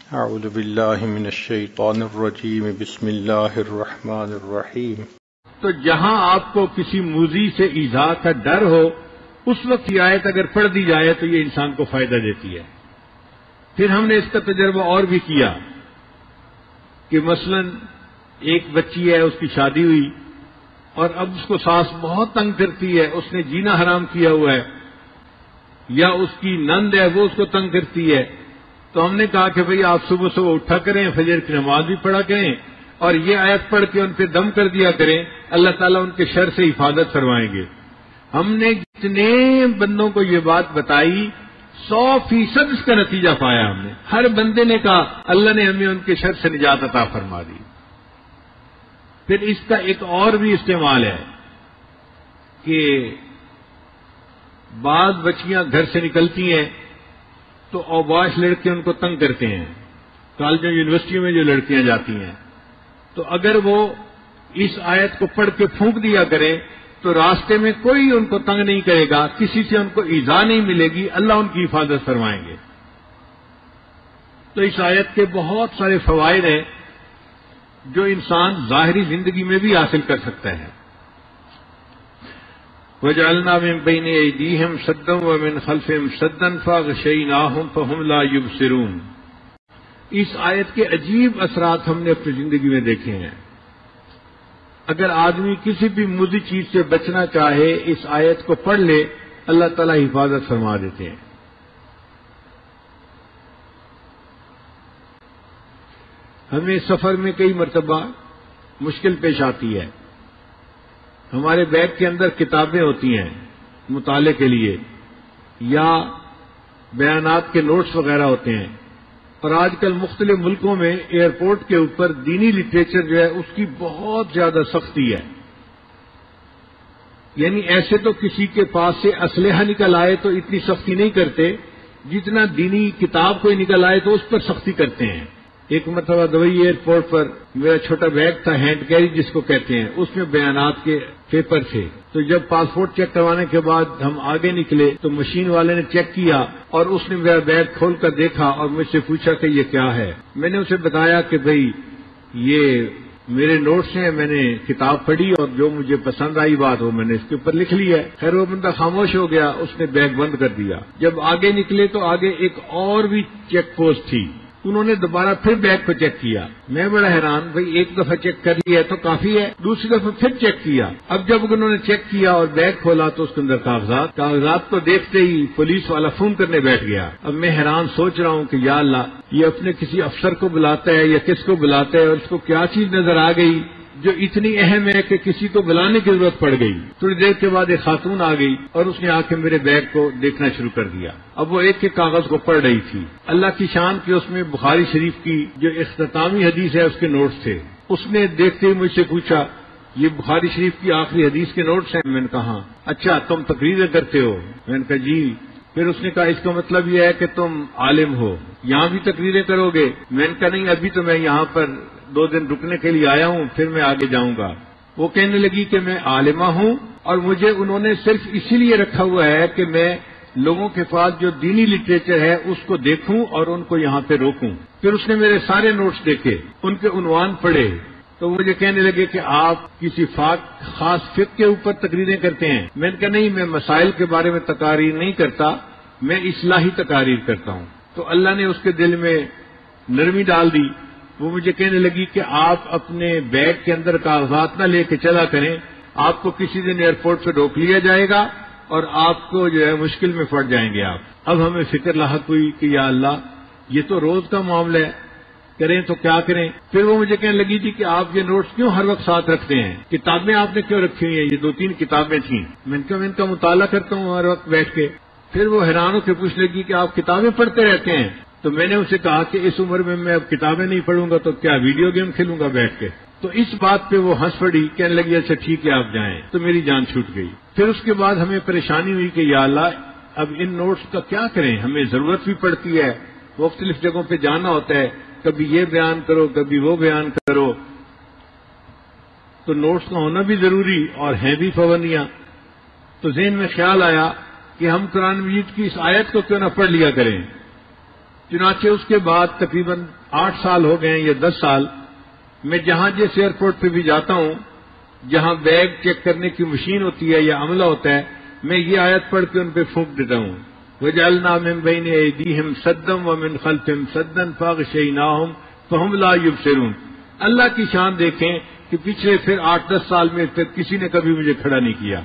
اعوذ باللہ من الشیطان الرجیم بسم اللہ الرحمن الرحیم۔ تو جہاں آپ کو کسی موذی سے ایذا کا ڈر ہو اس وقت یہ آیت اگر پڑھ دی جائے تو یہ انسان کو فائدہ دیتی ہے۔ پھر ہم نے اس کا تجربہ اور بھی کیا کہ مثلا ایک بچی ہے، اس کی شادی ہوئی اور اب اس کو ساس بہت تنگ کرتی ہے، اس نے جینا حرام کیا ہوا ہے، یا اس کی نند ہے وہ اس کو تنگ کرتی ہے، تو ہم نے کہا کہ بھئی آپ صبح صبح اٹھا کریں، فجر کی نماز بھی پڑھا کریں اور یہ آیت پڑھ کے ان پہ دم کر دیا کریں، اللہ تعالیٰ ان کے شر سے حفاظت فرمائیں گے۔ ہم نے جتنے بندوں کو یہ بات بتائی 100% اس کا نتیجہ پایا۔ ہم نے ہر بندے نے کہا اللہ نے ہمیں ان کے شر سے نجات عطا فرما دی۔ پھر اس کا ایک اور بھی استعمال ہے کہ بعض بچیاں گھر سے نکلتی ہیں تو اوباش لڑکے ان کو تنگ کرتے ہیں، کالجوں یونیورسٹیوں میں جو لڑکیاں جاتی ہیں، تو اگر وہ اس آیت کو پڑھ کے پھونک دیا کرے تو راستے میں کوئی ان کو تنگ نہیں کرے گا، کسی سے ان کو ایذا نہیں ملے گی، اللہ ان کی حفاظت فرمائیں گے۔ تو اس آیت کے بہت سارے فوائد ہیں جو انسان ظاہری زندگی میں بھی حاصل کر سکتا ہے۔ وَجَعَلْنَا مِن بَيْنِ أَيْدِيهِمْ سَدًّا وَمِنْ خَلْفِهِمْ سَدًّا فَأَغْشَيْنَاهُمْ فَهُمْ لَا يُبْصِرُونَ۔ اس آیت کے عجیب اثرات ہم نے اپنی زندگی میں دیکھے ہیں۔ اگر آدمی کسی بھی مضر چیز سے بچنا چاہے اس آیت کو پڑھ لے، اللہ تعالیٰ حفاظت فرما دیتے ہیں۔ ہمیں سفر میں کئی مرتبہ مشکل پیش آتی ہے۔ ہمارے بیگ کے اندر کتابیں ہوتی ہیں مطالعے کے لیے، یا بیانات کے نوٹس وغیرہ ہوتے ہیں، اور آج کل مختلف ملکوں میں ایئرپورٹ کے اوپر دینی لٹریچر جو ہے اس کی بہت زیادہ سختی ہے۔ یعنی ایسے تو کسی کے پاس سے اسلحہ نکل آئے تو اتنی سختی نہیں کرتے، جتنا دینی کتاب کوئی نکل آئے تو اس پر سختی کرتے ہیں۔ ایک مرتبہ دبئی ایئرپورٹ پر میرا چھوٹا بیگ تھا، ہینڈ کیری جس کو کہتے ہیں، اس میں بیانات کے پیپر تھے، تو جب پاسپورٹ چیک کروانے کے بعد ہم آگے نکلے تو مشین والے نے چیک کیا اور اس نے میرا بیگ کھول کر دیکھا اور مجھ سے پوچھا کہ یہ کیا ہے۔ میں نے اسے بتایا کہ بھئی یہ میرے نوٹس ہیں، میں نے کتاب پڑھی اور جو مجھے پسند آئی بات وہ میں نے اس کے اوپر لکھ لی ہے۔ خیر وہ بندہ خاموش ہو گیا، اس نے بیگ بند کر دیا۔ جب آگے نکلے تو آگے ایک اور بھی چیک پوسٹ تھی، انہوں نے دوبارہ پھر بیگ کو چیک کیا۔ میں بڑا حیران، بھئی ایک دفعہ چیک کر لیا ہے تو کافی ہے، دوسری دفعہ پھر چیک کیا۔ اب جب انہوں نے چیک کیا اور بیگ کھولا تو اس کے اندر کاغذات کو دیکھتے ہی پولیس والا فون کرنے بیٹھ گیا۔ اب میں حیران سوچ رہا ہوں کہ یا اللہ، یہ اپنے کسی افسر کو بلاتا ہے یا کس کو بلاتا ہے اور اس کو کیا چیز نظر آ گئی جو اتنی اہم ہے کہ کسی کو بلانے کی ضرورت پڑ گئی۔ تھوڑی دیر کے بعد ایک خاتون آ گئی اور اس نے آ کے میرے بیگ کو دیکھنا شروع کر دیا۔ اب وہ ایک کاغذ کو پڑھ رہی تھی۔ اللہ کی شان کہ اس میں بخاری شریف کی جو اختتامی حدیث ہے اس کے نوٹس تھے۔ اس نے دیکھتے ہی مجھ سے پوچھا یہ بخاری شریف کی آخری حدیث کے نوٹس ہیں؟ میں نے کہا اچھا تم تقریریں کرتے ہو؟ میں نے کہا جی۔ پھر اس نے کہا اس کا مطلب یہ ہے کہ تم عالم ہو، یہاں بھی تقریریں کرو گے؟ میں نے کہا نہیں، ابھی تو میں یہاں پر 2 دن رکنے کے لیے آیا ہوں، پھر میں آگے جاؤں گا۔ وہ کہنے لگی کہ میں عالمہ ہوں اور مجھے انہوں نے صرف اسی لیے رکھا ہوا ہے کہ میں لوگوں کے پاس جو دینی لٹریچر ہے اس کو دیکھوں اور ان کو یہاں پہ روکوں۔ پھر اس نے میرے سارے نوٹس دیکھے، ان کے عنوان پڑھے، تو مجھے کہنے لگے کہ آپ کسی خاص فقہ کے اوپر تقریریں کرتے ہیں؟ میں نے کہا نہیں، میں مسائل کے بارے میں تقاریر نہیں کرتا، میں اصلاحی تقاریر کرتا ہوں۔ تو اللہ نے اس کے دل میں نرمی ڈال دی۔ وہ مجھے کہنے لگی کہ آپ اپنے بیگ کے اندر کاغذات نہ لے کے چلا کریں، آپ کو کسی دن ایئرپورٹ سے روک لیا جائے گا اور آپ کو جو ہے مشکل میں پڑ جائیں گے آپ۔ اب ہمیں فکر لاحق ہوئی کہ یا اللہ، یہ تو روز کا معاملہ ہے، کریں تو کیا کریں؟ پھر وہ مجھے کہنے لگی تھی کہ آپ یہ نوٹس کیوں ہر وقت ساتھ رکھتے ہیں؟ کتابیں آپ نے کیوں رکھی ہوئی ہیں؟ یہ 2-3 کتابیں تھیں۔ میں ان کا مطالعہ کرتا ہوں ہر وقت بیٹھ کے۔ پھر وہ حیران ہو کے پوچھ لگی کہ آپ کتابیں پڑھتے رہتے ہیں؟ تو میں نے اسے کہا کہ اس عمر میں اب کتابیں نہیں پڑھوں گا تو کیا ویڈیو گیم کھیلوں گا بیٹھ کے؟ تو اس بات پہ وہ ہنس پڑی، کہنے لگی اچھا ٹھیک ہے آپ جائیں۔ تو میری جان چھوٹ گئی۔ پھر اس کے بعد ہمیں پریشانی ہوئی کہ یا اللہ، اب ان نوٹس کا کیا کریں؟ ہمیں ضرورت بھی پڑتی ہے، مختلف جگہوں پہ جانا ہوتا ہے، کبھی یہ بیان کرو کبھی وہ بیان کرو، تو نوٹس کا ہونا بھی ضروری اور ہیں بھی پابندیاں۔ تو ذہن میں خیال آیا کہ ہم قرآن مجید کی اس آیت کو کیوں نہ پڑھ لیا کریں۔ چنانچہ اس کے بعد تقریباً 8 سال ہو گئے ہیں یا 10 سال، میں جہاں جس ایئرپورٹ پہ بھی جاتا ہوں، جہاں بیگ چیک کرنے کی مشین ہوتی ہے یا عملہ ہوتا ہے، میں یہ آیت پڑھ کے ان پہ پھونک دیتا ہوں، وَجَعَلْنَا مِن بَيْنِ أَيْدِيهِمْ سَدًّا وَمِنْ خَلْفِهِمْ سَدًّا فَأَغْشَيْنَاهُمْ فَهُمْ لَا يُبْصِرُونَ۔ اللہ کی شان دیکھیں کہ پچھلے پھر 8-10 سال میں تک کسی نے کبھی مجھے کھڑا نہیں کیا۔